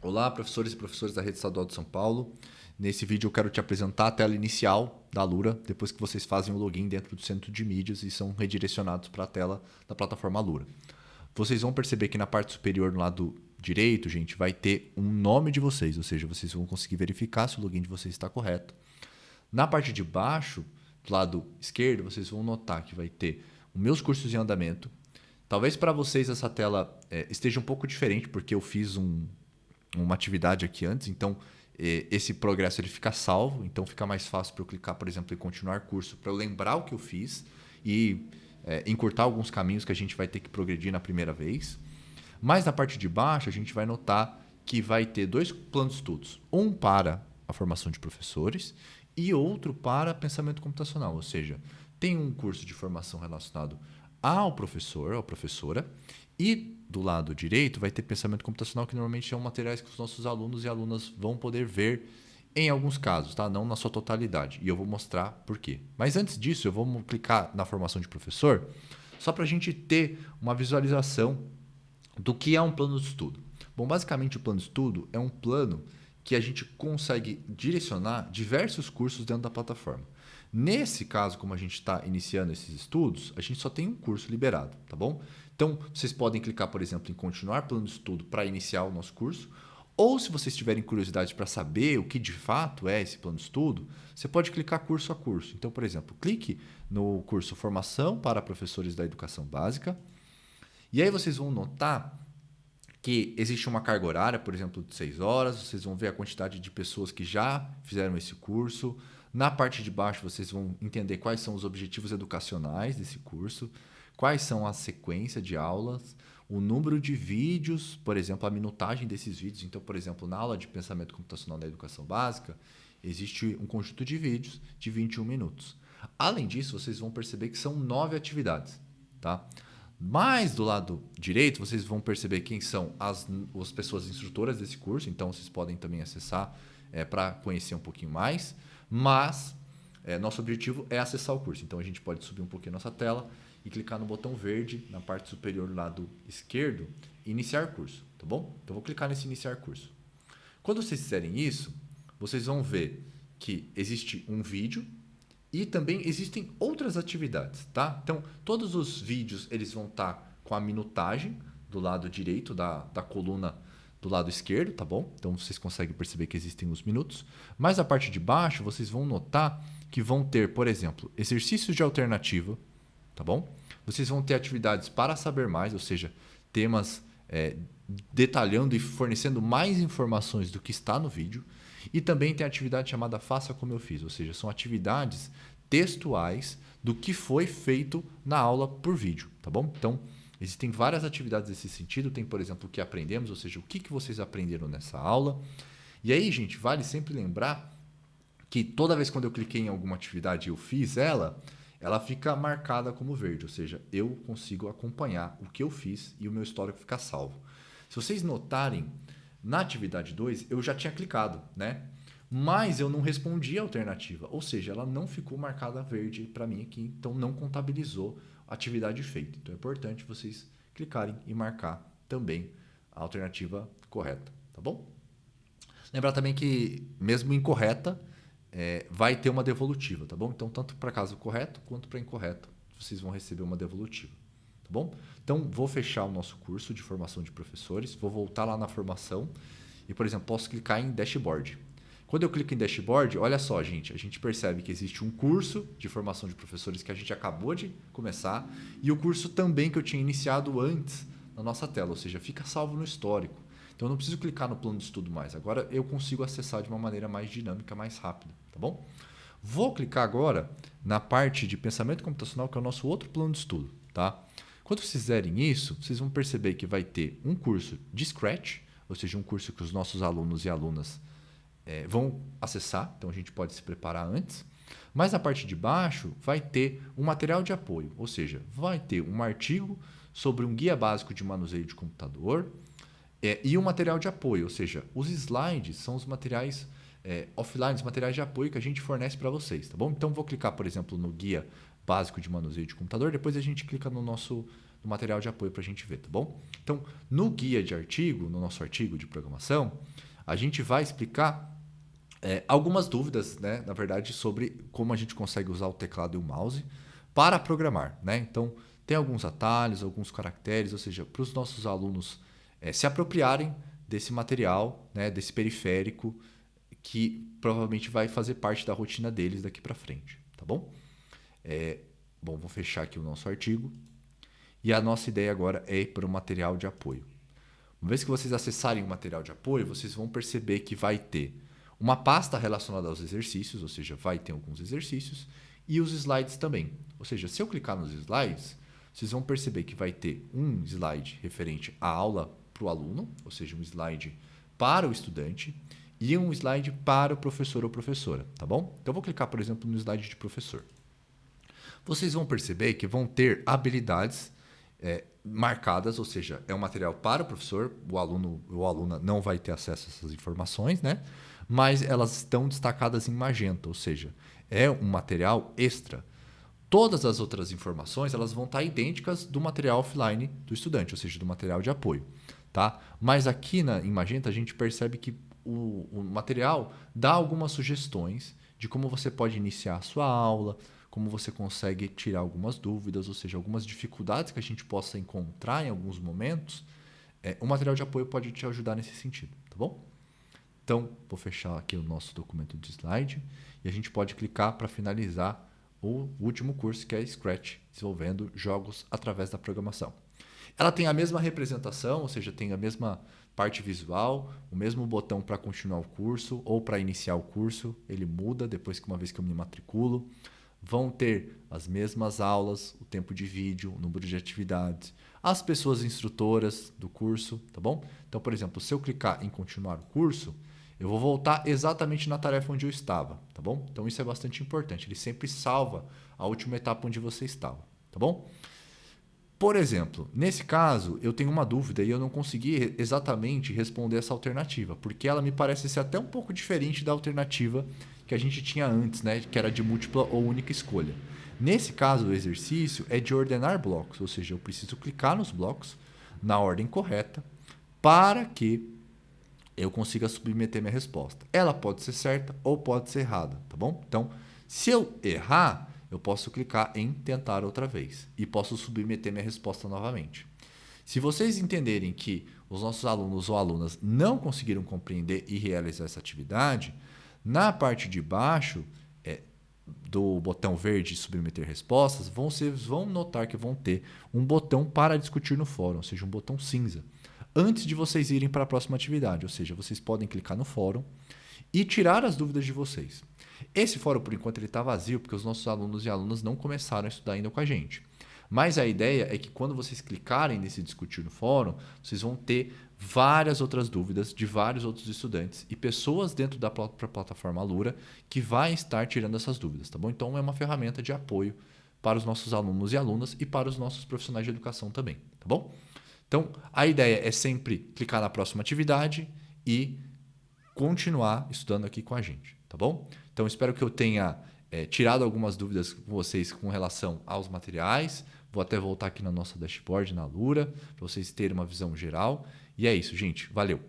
Olá, professores e professoras da Rede Estadual de São Paulo. Nesse vídeo eu quero te apresentar a tela inicial da Alura, depois que vocês fazem o login dentro do centro de mídias e são redirecionados para a tela da plataforma Alura. Vocês vão perceber que na parte superior, no lado direito, gente, vai ter um nome de vocês, ou seja, vocês vão conseguir verificar se o login de vocês está correto. Na parte de baixo, do lado esquerdo, vocês vão notar que vai ter os meus cursos em andamento. Talvez para vocês essa tela esteja um pouco diferente, porque eu fiz uma atividade aqui antes, então esse progresso ele fica salvo, então fica mais fácil para eu clicar, por exemplo, em continuar curso, para eu lembrar o que eu fiz e encurtar alguns caminhos que a gente vai ter que progredir na primeira vez. Mas na parte de baixo a gente vai notar que vai ter dois planos de estudos, um para a formação de professores e outro para pensamento computacional, ou seja, tem um curso de formação relacionado ao professor, à professora, e do lado direito vai ter pensamento computacional, que normalmente são materiais que os nossos alunos e alunas vão poder ver em alguns casos, tá? Não na sua totalidade. E eu vou mostrar por quê. Mas antes disso, eu vou clicar na formação de professor, só para a gente ter uma visualização do que é um plano de estudo. Bom, basicamente o plano de estudo é um plano que a gente consegue direcionar diversos cursos dentro da plataforma. Nesse caso, como a gente está iniciando esses estudos, a gente só tem um curso liberado, tá bom? Então, vocês podem clicar, por exemplo, em continuar plano de estudo para iniciar o nosso curso, ou se vocês tiverem curiosidade para saber o que de fato é esse plano de estudo, você pode clicar curso a curso. Então, por exemplo, clique no curso Formação para Professores da Educação Básica, e aí vocês vão notar que existe uma carga horária, por exemplo, de 6 horas. Vocês vão ver a quantidade de pessoas que já fizeram esse curso. Na parte de baixo, vocês vão entender quais são os objetivos educacionais desse curso, quais são a sequência de aulas, o número de vídeos, por exemplo, a minutagem desses vídeos. Então, por exemplo, na aula de pensamento computacional da educação básica, existe um conjunto de vídeos de 21 minutos. Além disso, vocês vão perceber que são 9 atividades, tá? Mais do lado direito, vocês vão perceber quem são as pessoas instrutoras desse curso, então vocês podem também acessar para conhecer um pouquinho mais, mas nosso objetivo é acessar o curso, então a gente pode subir um pouquinho a nossa tela e clicar no botão verde na parte superior do lado esquerdo, iniciar curso, tá bom? Então eu vou clicar nesse iniciar curso. Quando vocês fizerem isso, vocês vão ver que existe um vídeo e também existem outras atividades, tá? Então, todos os vídeos eles vão estar com a minutagem do lado direito da coluna do lado esquerdo, tá bom? Então, vocês conseguem perceber que existem os minutos. Mas a parte de baixo, vocês vão notar que vão ter, por exemplo, exercícios de alternativa, tá bom? Vocês vão ter atividades para saber mais, ou seja, temas detalhando e fornecendo mais informações do que está no vídeo. E também tem a atividade chamada Faça Como Eu Fiz, ou seja, são atividades textuais do que foi feito na aula por vídeo, tá bom? Então, existem várias atividades nesse sentido. Tem, por exemplo, o que aprendemos, ou seja, o que vocês aprenderam nessa aula. E aí, gente, vale sempre lembrar que toda vez quando eu cliquei em alguma atividade e eu fiz ela fica marcada como verde, ou seja, eu consigo acompanhar o que eu fiz e o meu histórico fica salvo. Se vocês notarem, na atividade 2 eu já tinha clicado, né? Mas eu não respondi a alternativa, ou seja, ela não ficou marcada verde para mim aqui, então não contabilizou a atividade feita. Então é importante vocês clicarem e marcar também a alternativa correta, tá bom? Lembrar também que, mesmo incorreta, vai ter uma devolutiva, tá bom? Então, tanto para caso correto quanto para incorreto, vocês vão receber uma devolutiva, tá bom? Então, vou fechar o nosso curso de formação de professores, vou voltar lá na formação e, por exemplo, posso clicar em dashboard. Quando eu clico em dashboard, olha só, gente, a gente percebe que existe um curso de formação de professores que a gente acabou de começar e o curso também que eu tinha iniciado antes na nossa tela, ou seja, fica salvo no histórico. Então eu não preciso clicar no plano de estudo mais. Agora eu consigo acessar de uma maneira mais dinâmica, mais rápida, tá bom? Vou clicar agora na parte de pensamento computacional, que é o nosso outro plano de estudo, tá? Quando vocês fizerem isso, vocês vão perceber que vai ter um curso de Scratch, ou seja, um curso que os nossos alunos e alunas vão acessar, então a gente pode se preparar antes. Mas na parte de baixo vai ter um material de apoio, ou seja, vai ter um artigo sobre um guia básico de manuseio de computador, e o material de apoio, ou seja, os slides são os materiais offline, os materiais de apoio que a gente fornece para vocês, tá bom? Então vou clicar, por exemplo, no guia básico de manuseio de computador, depois a gente clica no nosso do material de apoio para a gente ver, tá bom? Então, no guia de artigo, no nosso artigo de programação, a gente vai explicar algumas dúvidas, né, na verdade, sobre como a gente consegue usar o teclado e o mouse para programar, né? Então, tem alguns atalhos, alguns caracteres, ou seja, para os nossos alunos se apropriarem desse material, né, desse periférico que provavelmente vai fazer parte da rotina deles daqui para frente, tá bom? Bom, vou fechar aqui o nosso artigo. E a nossa ideia agora é ir para o material de apoio. Uma vez que vocês acessarem o material de apoio, vocês vão perceber que vai ter uma pasta relacionada aos exercícios, ou seja, vai ter alguns exercícios, e os slides também. Ou seja, se eu clicar nos slides, vocês vão perceber que vai ter um slide referente à aula para o aluno, ou seja, um slide para o estudante, e um slide para o professor ou professora, tá bom? Então, eu vou clicar, por exemplo, no slide de professor. Vocês vão perceber que vão ter habilidades marcadas, ou seja, é um material para o professor, o aluno ou a aluna não vai ter acesso a essas informações, né? Mas elas estão destacadas em magenta, ou seja, é um material extra. Todas as outras informações elas vão estar idênticas do material offline do estudante, ou seja, do material de apoio. Tá? Mas aqui em magenta a gente percebe que o material dá algumas sugestões de como você pode iniciar a sua aula, como você consegue tirar algumas dúvidas, ou seja, algumas dificuldades que a gente possa encontrar em alguns momentos. O material de apoio pode te ajudar nesse sentido, tá bom? Então, vou fechar aqui o nosso documento de slide e a gente pode clicar para finalizar o último curso, que é Scratch, desenvolvendo jogos através da programação. Ela tem a mesma representação, ou seja, tem a mesma parte visual, o mesmo botão para continuar o curso ou para iniciar o curso, ele muda depois que uma vez que eu me matriculo. Vão ter as mesmas aulas, o tempo de vídeo, o número de atividades, as pessoas instrutoras do curso, tá bom? Então, por exemplo, se eu clicar em continuar o curso, eu vou voltar exatamente na tarefa onde eu estava, tá bom? Então, isso é bastante importante. Ele sempre salva a última etapa onde você estava, tá bom? Por exemplo, nesse caso, eu tenho uma dúvida e eu não consegui exatamente responder essa alternativa, porque ela me parece ser até um pouco diferente da alternativa que a gente tinha antes, né, que era de múltipla ou única escolha. Nesse caso, o exercício é de ordenar blocos, ou seja, eu preciso clicar nos blocos na ordem correta para que eu consiga submeter minha resposta. Ela pode ser certa ou pode ser errada, tá bom? Então, se eu errar, eu posso clicar em tentar outra vez e posso submeter minha resposta novamente. Se vocês entenderem que os nossos alunos ou alunas não conseguiram compreender e realizar essa atividade, na parte de baixo do botão verde submeter respostas, vocês vão notar que vão ter um botão para discutir no fórum, ou seja, um botão cinza, antes de vocês irem para a próxima atividade, ou seja, vocês podem clicar no fórum e tirar as dúvidas de vocês. Esse fórum, por enquanto, ele está vazio, porque os nossos alunos e alunas não começaram a estudar ainda com a gente. Mas a ideia é que quando vocês clicarem nesse discutir no fórum, vocês vão ter várias outras dúvidas de vários outros estudantes e pessoas dentro da plataforma Alura que vai estar tirando essas dúvidas, tá bom? Então é uma ferramenta de apoio para os nossos alunos e alunas e para os nossos profissionais de educação também, tá bom? Então a ideia é sempre clicar na próxima atividade e continuar estudando aqui com a gente, tá bom? Então espero que eu tenha tirado algumas dúvidas com vocês com relação aos materiais. Vou até voltar aqui na nossa dashboard, na Alura, para vocês terem uma visão geral. E é isso, gente. Valeu!